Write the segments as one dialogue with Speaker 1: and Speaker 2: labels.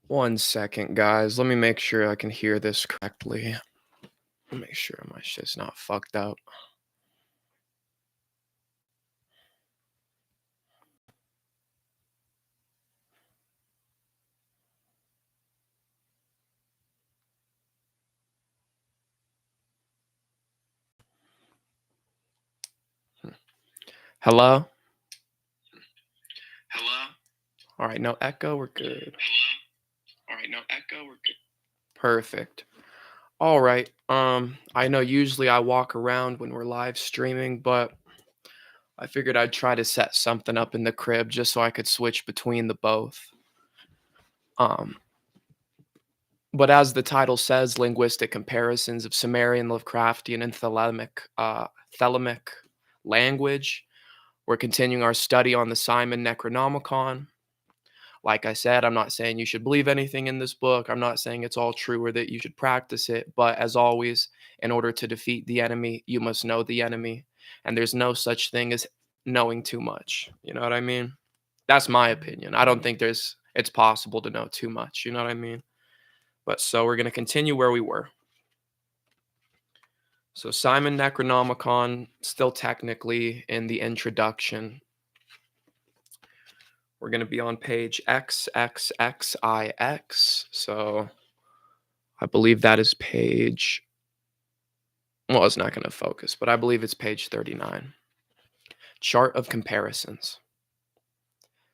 Speaker 1: One second, guys. Let me make sure I can hear this correctly. Make sure my shit's not fucked up. Hello?
Speaker 2: Hello?
Speaker 1: All right, no echo. We're good.
Speaker 2: Hello? All right, no echo. We're good.
Speaker 1: Perfect. All right. I know usually I walk around when we're live streaming, but I figured I'd try to set something up in the crib just so I could switch between the both. Um, but as the title says, linguistic comparisons of Sumerian, Lovecraftian, and Thelemic language. We're continuing our study on the Simon Necronomicon. Like I said, I'm not saying you should believe anything in this book. I'm not saying it's all true or that you should practice it. But as always, in order to defeat the enemy, you must know the enemy. And there's no such thing as knowing too much. You know what I mean? That's my opinion. I don't think it's possible to know too much. You know what I mean? But so we're going to continue where we were. So Simon Necronomicon, still technically in the introduction. We're going to be on page XXXIX. So I believe that is page, well, it's not going to focus, but I believe it's page 39. Chart of comparisons.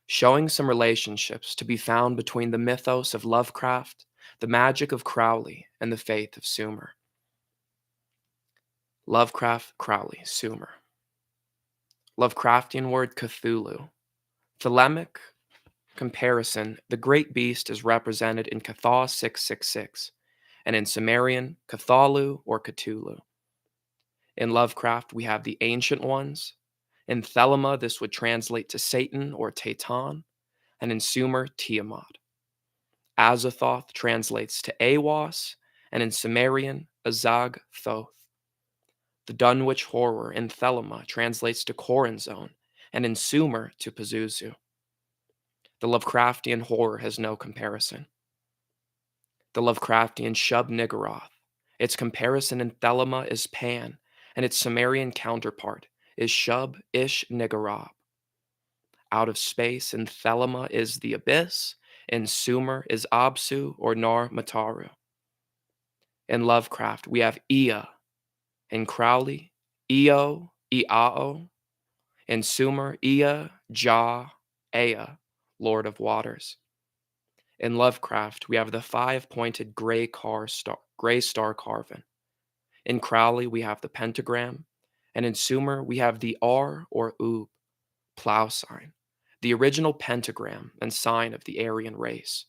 Speaker 1: Showing some relationships to be found between the mythos of Lovecraft, the magic of Crowley, and the faith of Sumer. Lovecraft, Crowley, Sumer. Lovecraftian word Cthulhu. Thelemic comparison, the great beast is represented in Cathaw 666, and in Sumerian, Cthulhu or Cthulhu. In Lovecraft, we have the Ancient Ones. In Thelema, this would translate to Satan or Tatan, and in Sumer, Tiamat. Azathoth translates to Awas, and in Sumerian, Azag Thoth. The Dunwich Horror in Thelema translates to Coranzone, and in Sumer to Pazuzu. The Lovecraftian horror has no comparison. The Lovecraftian Shub-Niggurath. Its comparison in Thelema is Pan, and its Sumerian counterpart is Shub-Ish-Niggurab. Out of space in Thelema is the Abyss, in Sumer is Absu or Nar Mataru. In Lovecraft, we have Ea. In Crowley, Eo, Iao. In Sumer, Ea, Ja, Ea, Lord of Waters. In Lovecraft, we have the five-pointed gray star carven. In Crowley, we have the pentagram, and in Sumer, we have the R or Ub, plow sign, the original pentagram and sign of the Aryan race.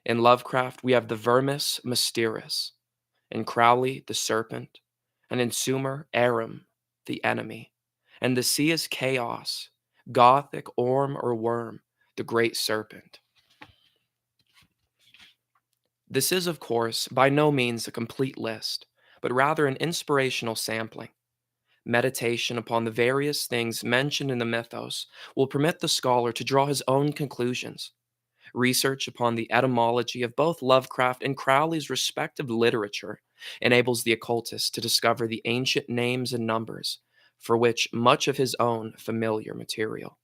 Speaker 1: In Lovecraft, we have the Vermis Mysteris, in Crowley, the serpent, and in Sumer, Aram, the enemy, and the sea is chaos, Gothic orm or worm, the great serpent. This is, of course, by no means a complete list, but rather an inspirational sampling. Meditation upon the various things mentioned in the mythos will permit the scholar to draw his own conclusions. Research upon the etymology of both Lovecraft and Crowley's respective literature enables the occultist to discover the ancient names and numbers, for which much of his own familiar material.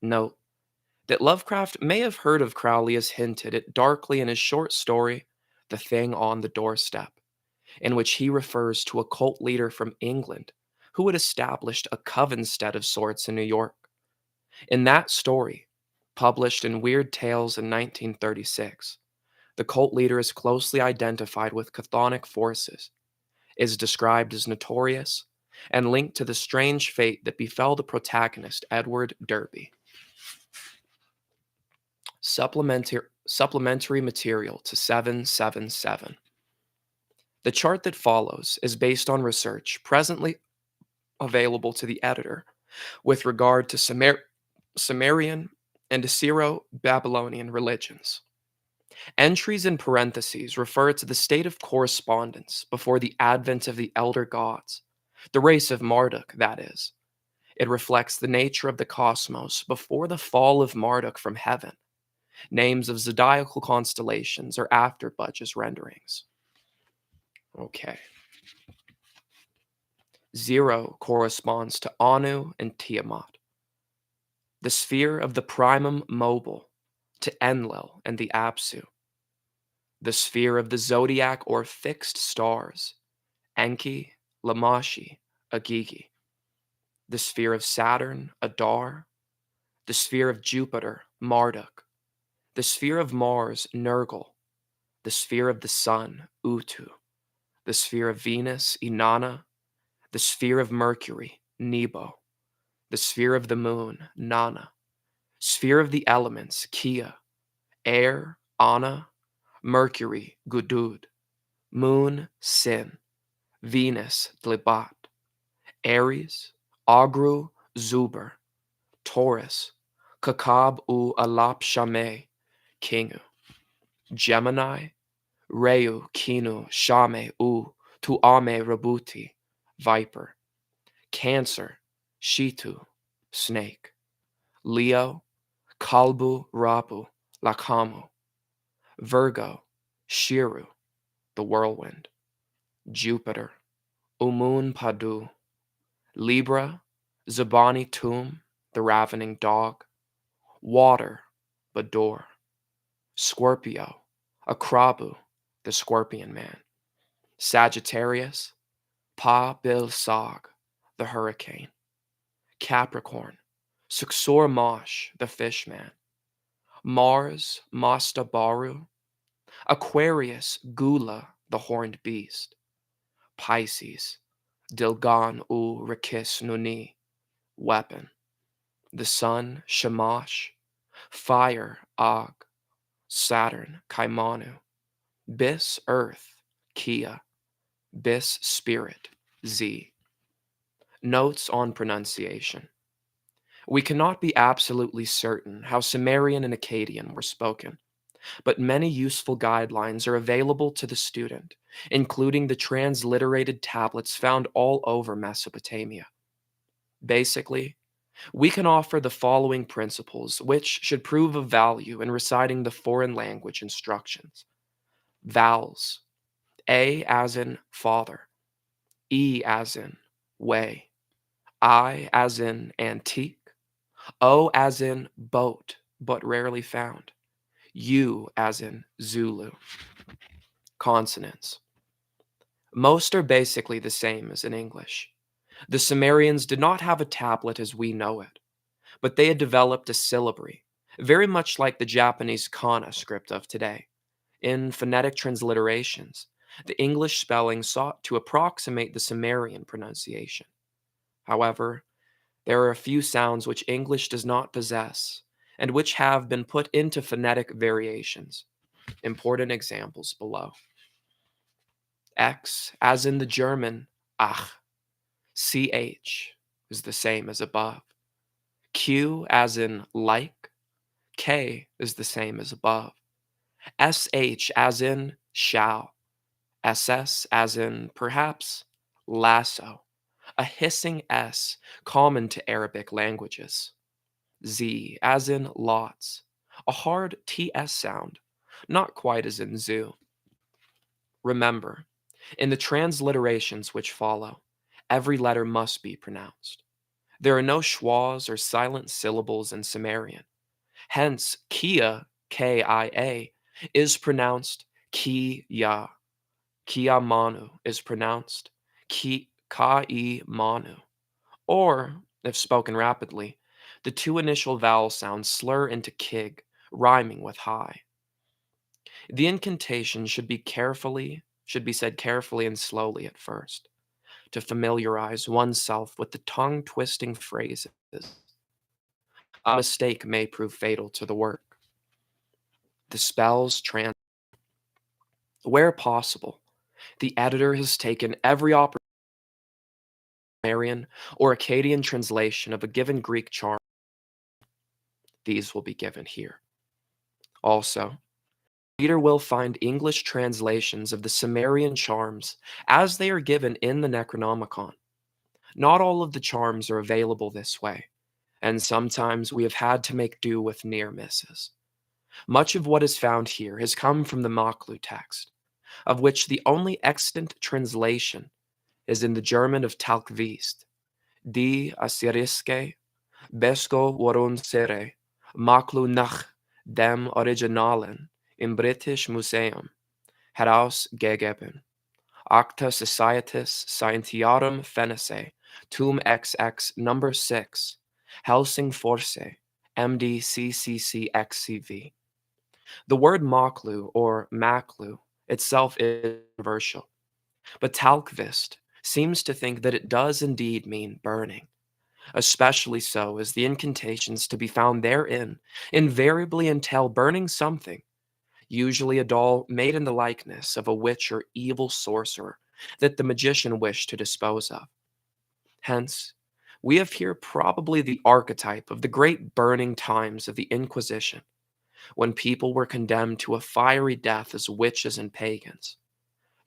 Speaker 1: Note that Lovecraft may have heard of Crowley as hinted at darkly in his short story, The Thing on the Doorstep, in which he refers to a cult leader from England who had established a covenstead of sorts in New York. In that story, published in Weird Tales in 1936, the cult leader is closely identified with chthonic forces, is described as notorious, and linked to the strange fate that befell the protagonist, Edward Derby. Supplementary material to 777. The chart that follows is based on research presently available to the editor with regard to Sumerian and Assyro-Babylonian religions. Entries in parentheses refer to the state of correspondence before the advent of the elder gods, the race of Marduk, that is. It reflects the nature of the cosmos before the fall of Marduk from heaven, Names of zodiacal constellations are after Budge's renderings. Okay. 0 corresponds to Anu and Tiamat. The sphere of the primum mobile to Enlil and the Apsu. The sphere of the zodiac or fixed stars, Enki, Lamashi, Agigi. The sphere of Saturn, Adar. The sphere of Jupiter, Marduk. The sphere of Mars, Nergal. The sphere of the Sun, Utu. The sphere of Venus, Inanna. The sphere of Mercury, Nebo. The sphere of the Moon, Nana. Sphere of the elements, Kia. Air, Anna. Mercury, Gudud. Moon, Sin. Venus, Dlibat. Aries, Agru, Zuber. Taurus, Kakab u Alap Shame, Kingu. Gemini, Reu, Kinu, Shame u Tuame Rabuti, Viper. Cancer, Shitu, Snake. Leo, Kalbu Rapu, Lakamu. Virgo, Shiru, the Whirlwind. Jupiter, Umun Padu. Libra, Zabani Tum, the Ravening Dog. Water, Bador. Scorpio, Akrabu, the Scorpion Man. Sagittarius, Pa Bil Sag, the Hurricane. Capricorn, Suksor Mosh, the Fishman. Mars, Masta Baru. Aquarius, Gula, the Horned Beast. Pisces, Dilgan u Rikis Nuni, Weapon. The Sun, Shamash. Fire, Og. Saturn, Kaimanu. Bis, Earth, Kia. Bis, Spirit, Z. Notes on pronunciation. We cannot be absolutely certain how Sumerian and Akkadian were spoken, but many useful guidelines are available to the student, including the transliterated tablets found all over Mesopotamia. Basically, we can offer the following principles, which should prove of value in reciting the foreign language instructions. Vowels. A as in father. E as in way. I as in antique. O as in boat, but rarely found. U as in Zulu. Consonants. Most are basically the same as in English. The Sumerians did not have a tablet as we know it, but they had developed a syllabary, very much like the Japanese kana script of today. In phonetic transliterations, the English spelling sought to approximate the Sumerian pronunciation. However, there are a few sounds which English does not possess, and which have been put into phonetic variations. Important examples below. X, as in the German ach. CH is the same as above. Q, as in like. K is the same as above. SH, as in shall. SS, as in perhaps. Lasso. A hissing S common to Arabic languages. Z, as in lots. A hard TS sound, not quite as in zoo. Remember, in the transliterations which follow, every letter must be pronounced. There are no schwas or silent syllables in Sumerian. Hence, Kia, K-I-A, is pronounced Ki-ya. Kia-manu is pronounced Ka-i-manu. Or, if spoken rapidly, the two initial vowel sounds slur into kig, rhyming with high. The incantation should be said carefully and slowly at first, to familiarize oneself with the tongue-twisting phrases. A mistake may prove fatal to the work. The spells where possible, the editor has taken every Sumerian or Akkadian translation of a given Greek charm. These will be given here. Also, the reader will find English translations of the Sumerian charms as they are given in the Necronomicon. Not all of the charms are available this way, and sometimes we have had to make do with near misses. Much of what is found here has come from the Maklu text, of which the only extant translation is in the German of Talkvist, Die Assyriske Besko Warun Sere, Maklu nach dem Originalen im British Museum, herausgegeben. Acta Societas Scientiarum Fenese, Tum XX Number 6, Helsingforse, MDCCCXCV. The word Maklu or Maklu itself is controversial, but Talkvist seems to think that it does indeed mean burning, especially so as the incantations to be found therein invariably entail burning something, usually a doll made in the likeness of a witch or evil sorcerer that the magician wished to dispose of. Hence, we have here probably the archetype of the great burning times of the Inquisition, when people were condemned to a fiery death as witches and pagans.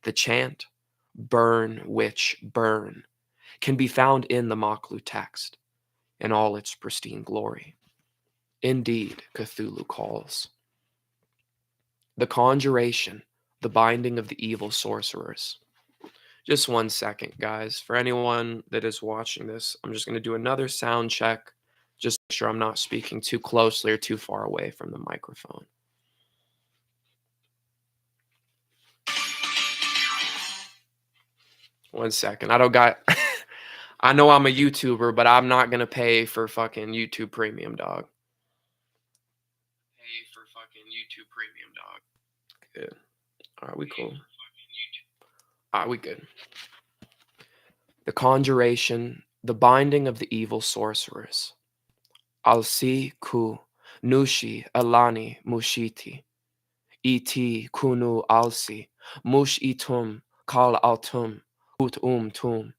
Speaker 1: The chant, "Burn, witch, burn," can be found in the Maklu text in all its pristine glory. Indeed, Cthulhu calls. The conjuration, the binding of the evil sorcerers. Just 1 second, guys. For anyone that is watching this, I'm just going to do another sound check. Just make sure I'm not speaking too closely or too far away from the microphone. 1 second. I don't got. I know I'm a YouTuber, but I'm not going to pay for fucking YouTube Premium, dog. Pay for fucking YouTube Premium, dog. Good. All right, we cool. All right, we good. The conjuration, the binding of the evil sorcerers. Alsi ku nushi alani mushiti. Iti kunu alsi mush itum kal altum ut tum.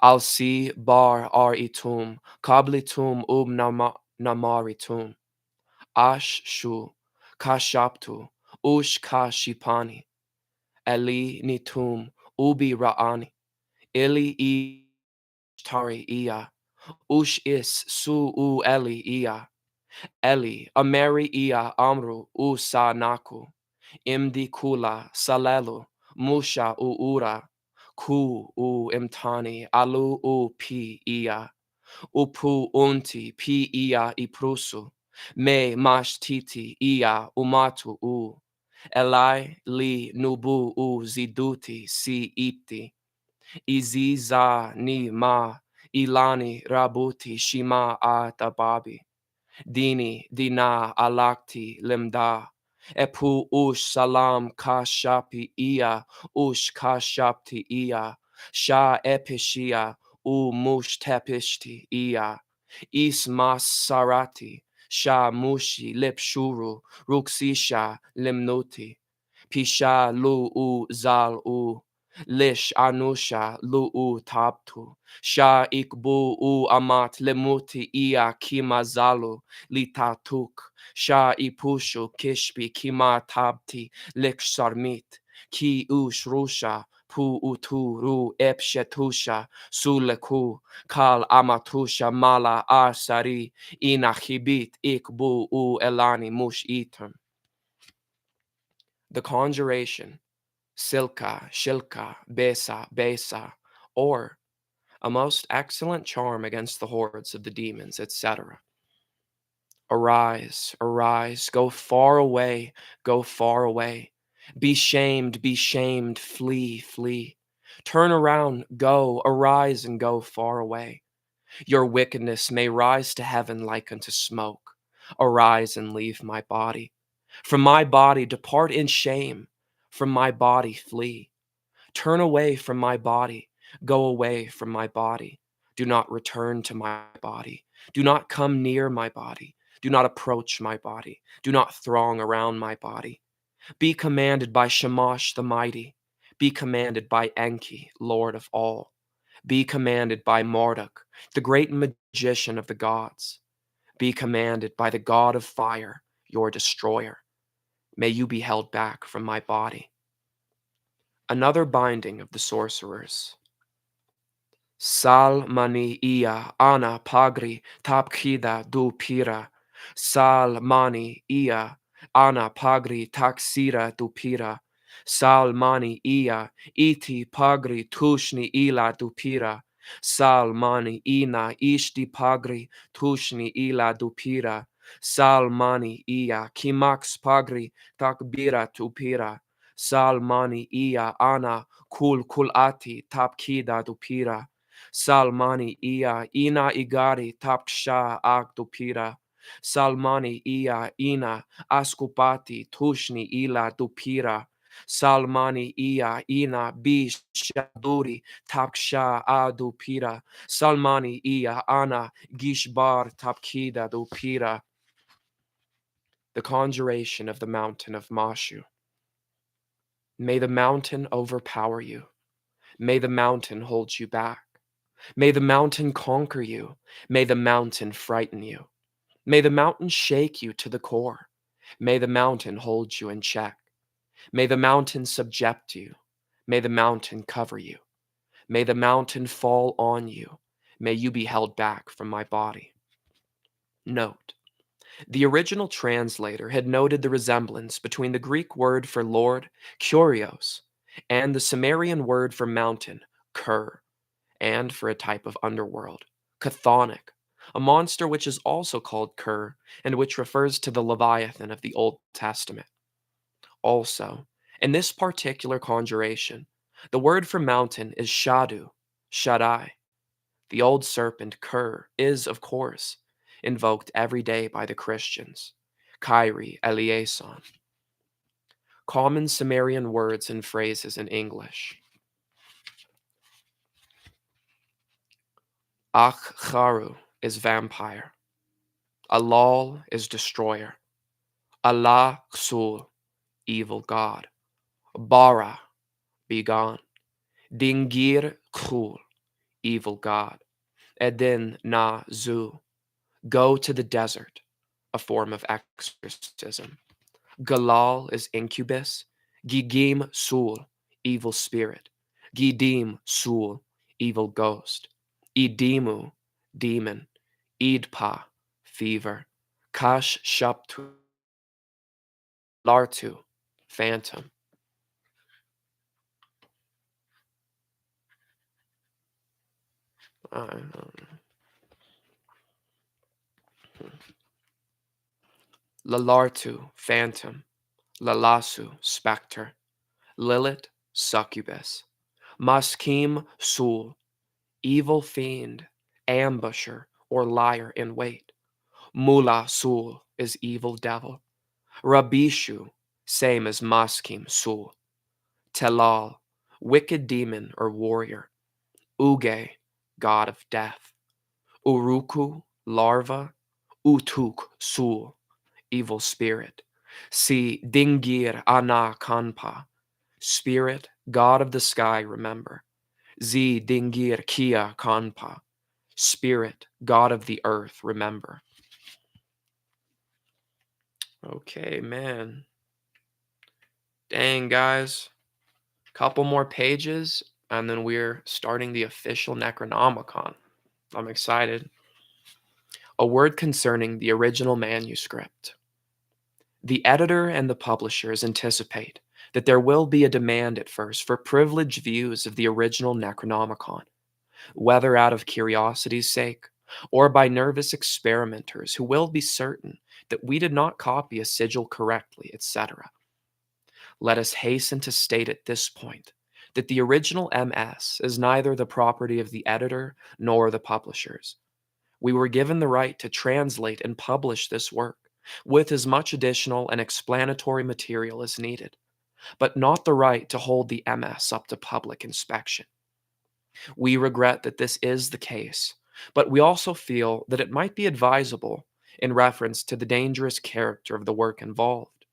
Speaker 1: Alsi bar ar itum kablitum namaritum. Ash shu kashaptu ush kashipani. Eli nitum ubi ra'ani. Ili I tari iya. Ush is su u eli iya. Eli ameri iya amru u sa naku. Imdi kula salelu musha u ura. Ku u imtani alu u pi iya. Upu unti pi iya iprusu. Me mashtiti iya umatu u. Elai li nubu u ziduti si ipti. Iziza ni ma ilani rabuti shima a tababi. Dini dina alakti limda. Epu ush salam kashapi iya ush kashapti iya. Sha epishia u mush tepishti iya. Ismas sarati. Sha mushi lipshuru ruksisha limnuti. Pisha lu u zal u. Lish anusha lu u tabtu. Sha ikbu u amat lemuti iya kimazalu litatuk. Sha ipushu kishpi kima tabti liksharmit. Ki ush rusha pu utu ru epshetusha suleku kal amatusha mala asari inahibit ikbu u elani mush itum. The conjuration, Silka, Shilka, Besa, Besa, or a most excellent charm against the hordes of the demons, etc. Arise, arise, go far away, go far away. Be shamed, flee, flee. Turn around, go, arise and go far away. Your wickedness may rise to heaven like unto smoke. Arise and leave my body. From my body depart in shame. From my body flee. Turn away from my body. Go away from my body. Do not return to my body. Do not come near my body. Do not approach my body. Do not throng around my body. Be commanded by Shamash the Mighty. Be commanded by Enki, Lord of all. Be commanded by Marduk, the great magician of the gods. Be commanded by the God of fire, your destroyer. May you be held back from my body. Another binding of the sorcerers. Sal mani ia ana pagri tapkida du pira. Sal mani ia Ana pagri taksira dupira. Salmani ia iti pagri tushni ila dupira. Salmani ina ishti pagri tushni ila dupira. Salmani ia kimax pagri takbira tupira. Salmani ia ana kulati tapkida dupira. Salmani ia ina igari tapksha ak dupira. Salmani ia ina askupati tushni ila dupira. Salmani ia ina bishaduri tapksha adupira. Salmani ia ana gishbar tapkida dupira. The conjuration of the mountain of Mashu. May the mountain overpower you. May the mountain hold you back. May the mountain conquer you. May the mountain frighten you. May the mountain shake you to the core. May the mountain hold you in check. May the mountain subject you. May the mountain cover you. May the mountain fall on you. May you be held back from my body. Note: the original translator had noted the resemblance between the Greek word for Lord, kurios, and the Sumerian word for mountain, Kur, and for a type of underworld, chthonic, a monster which is also called Kur and which refers to the Leviathan of the Old Testament. Also, in this particular conjuration, the word for mountain is Shadu, Shaddai. The old serpent Kur is, of course, invoked every day by the Christians, Kyrie eleison. Common Sumerian words and phrases in English. Achcharu is vampire. Alal is destroyer. Allah Xul, evil god. Bara, begone. Dingir Khul, evil god. Edin na zu, go to the desert, a form of exorcism. Galal is incubus. Gigim Sul, evil spirit. Gidim Sul, evil ghost. Idimu, demon. Idpa, fever. Kash Shaptu, Lartu, phantom. Lalartu, phantom. Lalasu, specter. Lilith, succubus. Maskim Sul, evil fiend, ambusher, or liar in wait. Mula Sul is evil devil. Rabishu, same as Maskim Sul. Telal, wicked demon or warrior. Uge, god of death. Uruku, larva. Utuk Sul, evil spirit. Si Dingir Ana Kanpa, spirit, god of the sky, remember. Zi Dingir Kia Kanpa, spirit, god of the earth, remember. Okay, man. Dang, guys. Couple more pages, and then we're starting the official Necronomicon. I'm excited. A word concerning the original manuscript. The editor and the publishers anticipate that there will be a demand at first for privileged views of the original Necronomicon, whether out of curiosity's sake or by nervous experimenters who will be certain that we did not copy a sigil correctly, etc. Let us hasten to state at this point that the original MS is neither the property of the editor nor the publishers. We were given the right to translate and publish this work with as much additional and explanatory material as needed, but not the right to hold the MS up to public inspection. We regret that this is the case, but we also feel that it might be advisable in reference to the dangerous character of the work involved.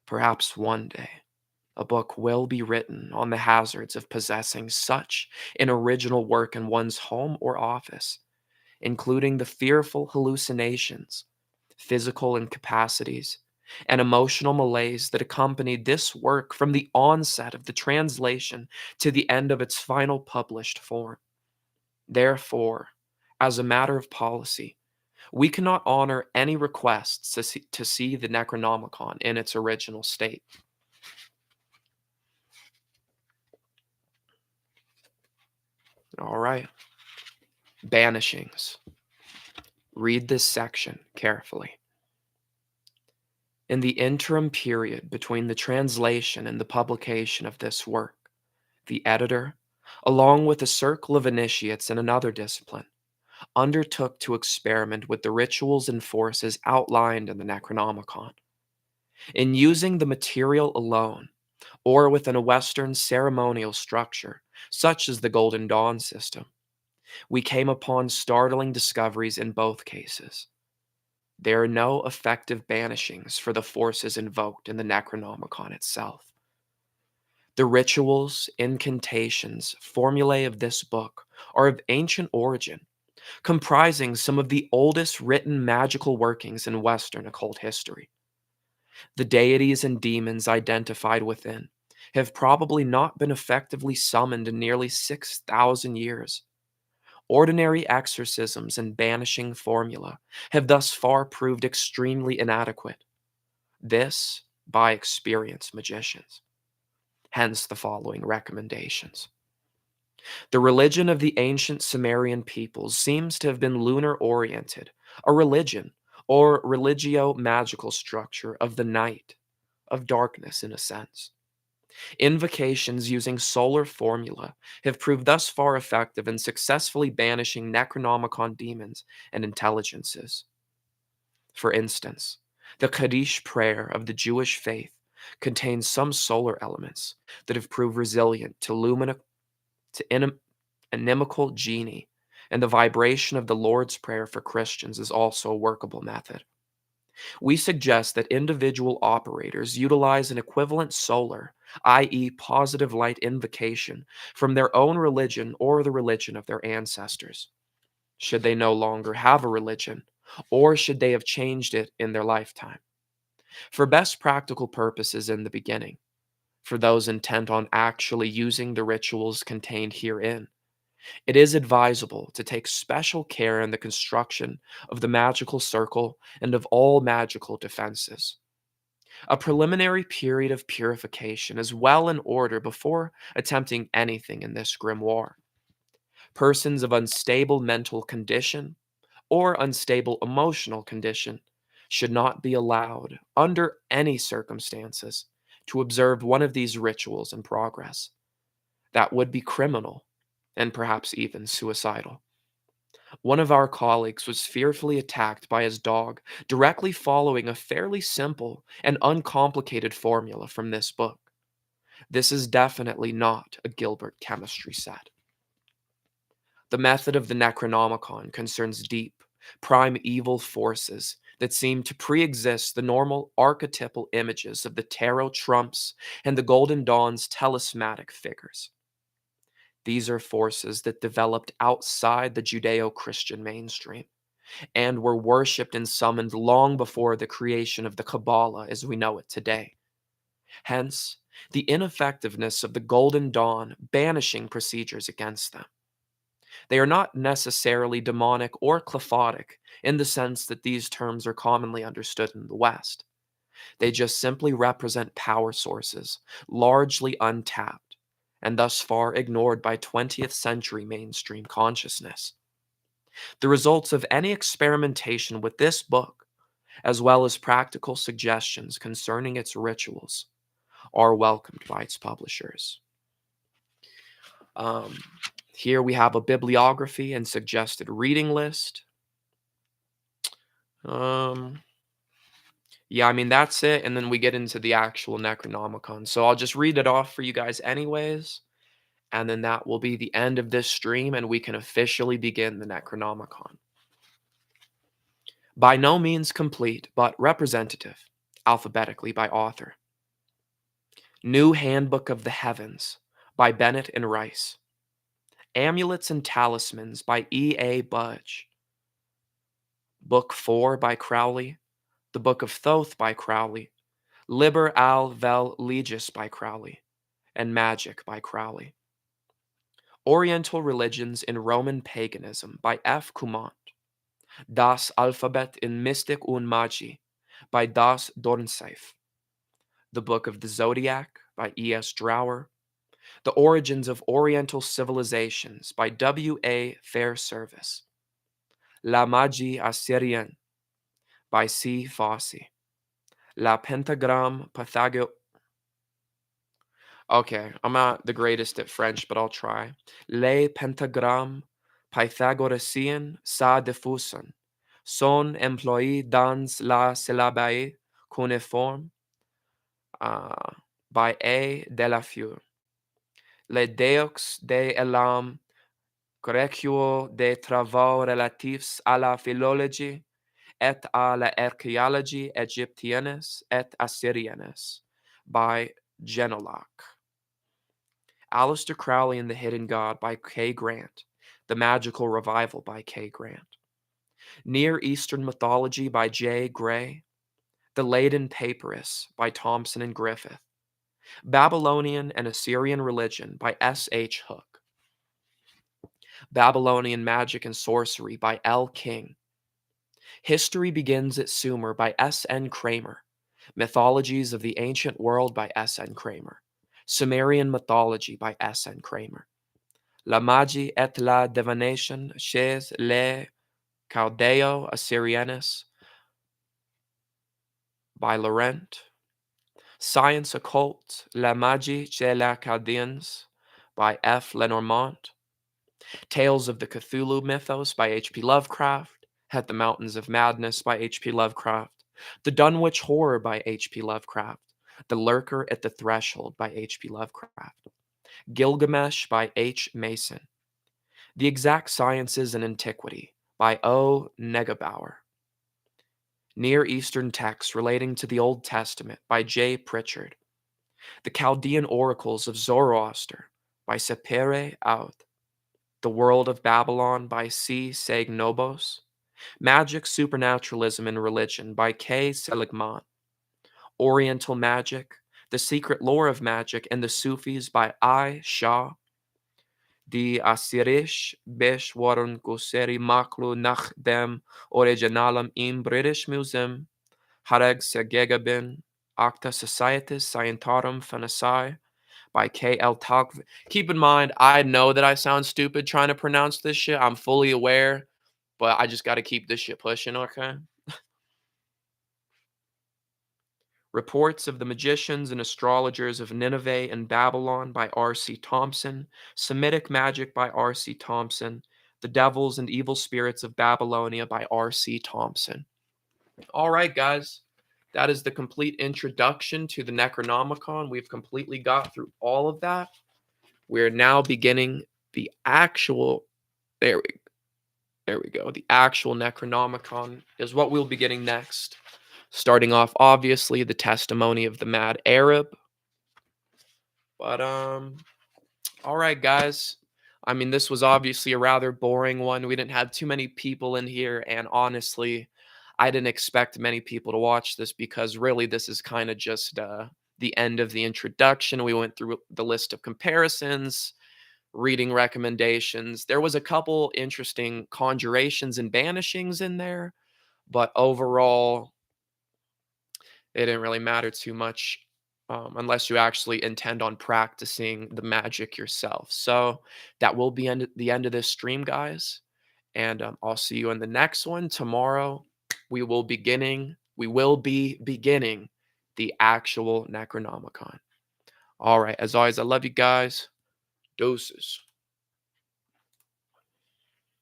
Speaker 1: Perhaps one day, a book will be written on the hazards of possessing such an original work in one's home or office, including the fearful hallucinations, physical incapacities, and emotional malaise that accompanied this work from the onset of the translation to the end of its final published form. Therefore, as a matter of policy, We cannot honor any requests to see the Necronomicon in its original state. All right. Banishings. Read this section carefully. In the interim period between the translation and the publication of this work, the editor, along with a circle of initiates in another discipline, undertook to experiment with the rituals and forces outlined in the Necronomicon. In using the material alone, or within a Western ceremonial structure, such as the Golden Dawn system, we came upon startling discoveries in both cases. There are no effective banishings for the forces invoked in the Necronomicon itself. The rituals, incantations, formulae of this book are of ancient origin, comprising some of the oldest written magical workings in Western occult history. The deities and demons identified within have probably not been effectively summoned in nearly 6,000 years. Ordinary exorcisms and banishing formula have thus far proved extremely inadequate. This by experienced magicians. Hence the following recommendations. The religion of the ancient Sumerian peoples seems to have been lunar oriented, a religion or religio magical structure of the night, of darkness in a sense. Invocations using solar formula have proved thus far effective in successfully banishing Necronomicon demons and intelligences. For instance, the Kaddish prayer of the Jewish faith contains some solar elements that have proved resilient to inimical genii, and the vibration of the Lord's Prayer for Christians is also a workable method. We suggest that individual operators utilize an equivalent solar, i.e., positive light invocation from their own religion or the religion of their ancestors, should they no longer have a religion, or should they have changed it in their lifetime. For best practical purposes in the beginning, for those intent on actually using the rituals contained herein, it is advisable to take special care in the construction of the magical circle and of all magical defenses. A preliminary period of purification is well in order before attempting anything in this grimoire. Persons of unstable mental condition or unstable emotional condition should not be allowed, under any circumstances, to observe one of these rituals in progress. That would be criminal and perhaps even suicidal. One of our colleagues was fearfully attacked by his dog directly following a fairly simple and uncomplicated formula from this book. This is definitely not a Gilbert chemistry set. The method of the Necronomicon concerns deep, primeval forces that seem to pre-exist the normal archetypal images of the tarot trumps and the Golden Dawn's talismanic figures. These are forces that developed outside the Judeo-Christian mainstream and were worshipped and summoned long before the creation of the Kabbalah as we know it today. Hence, the ineffectiveness of the Golden Dawn banishing procedures against them. They are not necessarily demonic or qliphothic in the sense that these terms are commonly understood in the West. They just simply represent power sources, largely untapped, and thus far ignored by 20th century mainstream consciousness. The results of any experimentation with this book, as well as practical suggestions concerning its rituals, are welcomed by its publishers. Um, Here we have a bibliography and suggested reading list. Yeah, I mean, that's it. And then we get into the actual Necronomicon. So I'll just read it off for you guys, anyways. And then that will be the end of this stream, and we can officially begin the Necronomicon. By no means complete, but representative, alphabetically by author. New Handbook of the Heavens by Bennett and Rice. Amulets and Talismans by E.A. Budge. Book 4 by Crowley. The Book of Thoth by Crowley. Liber al vel legis by Crowley. And Magic by Crowley. Oriental Religions in Roman Paganism by F. Cumont. Das Alphabet in Mystic und Magie by Das Dornseif. The Book of the Zodiac by E.S. Drower. The Origins of Oriental Civilizations by W.A. Fairservice. La Magie Assyrienne by C. Fossey. La Pentagramme Pythago. Okay, I'm not the greatest at French, but I'll try. Les pentagrammes pythagoréens sa diffusion sont employés dans la syllabae cuneiforme by A. de la Fure. Les deux de l'âme correctio des travaux relatifs à la philologie et à l'archéologie égyptienne et assyrienne by Genelach. Aleister Crowley and the Hidden God by K. Grant. The Magical Revival by K. Grant. Near Eastern Mythology by J. Gray. The Leiden Papyrus by Thompson and Griffith. Babylonian and Assyrian Religion by S. H. Hook. Babylonian Magic and Sorcery by L. King. History Begins at Sumer by S. N. Kramer. Mythologies of the Ancient World by S. N. Kramer. Sumerian Mythology by S. N. Kramer. La magie et la divination chez les Chaldeo-Assyrianes by Laurent. Science Occult, La magie chez les Chaldeans by F. Lenormand. Tales of the Cthulhu Mythos by H.P. Lovecraft. At the Mountains of Madness by H.P. Lovecraft. The Dunwich Horror by H.P. Lovecraft. The Lurker at the Threshold by H.P. Lovecraft. Gilgamesh by H. Mason. The Exact Sciences and Antiquity by O. Negebauer. Near Eastern Texts Relating to the Old Testament by J. Pritchard. The Chaldean Oracles of Zoroaster by Sepere Auth. The World of Babylon by C. Segnobos. Magic, Supernaturalism, and Religion by K. Seligman. Oriental Magic, The Secret Lore of Magic and the Sufis by I. Shah. Die Assyrisch Besh waren Guseri Maklu nach dem Originalem im British Museum, Hareg Segegabin, Acta Societis Scientarum Fanasai by K.L. Tagv. Keep in mind, I know that I sound stupid trying to pronounce this shit. I'm fully aware, but I just got to keep this shit pushing, okay? Reports of the Magicians and Astrologers of Nineveh and Babylon by R.C. Thompson. Semitic Magic by R.C. Thompson. The Devils and Evil Spirits of Babylonia by R.C. Thompson. All right, guys. That is the complete introduction to the Necronomicon. We've completely got through all of that. We're now beginning the actual. There we go. The actual Necronomicon is what we'll be getting next. Starting off, obviously, the testimony of the mad Arab. But, all right, guys. I mean, this was obviously a rather boring one. We didn't have too many people in here, and honestly, I didn't expect many people to watch this because really this is kind of just the end of the introduction. We went through the list of comparisons, reading recommendations. There was a couple interesting conjurations and banishings in there, but overall, it didn't really matter too much unless you actually intend on practicing the magic yourself. So that will be the end of this stream, guys. And I'll see you in the next one tomorrow. We will be beginning the actual Necronomicon. All right. As always, I love you guys. Doses.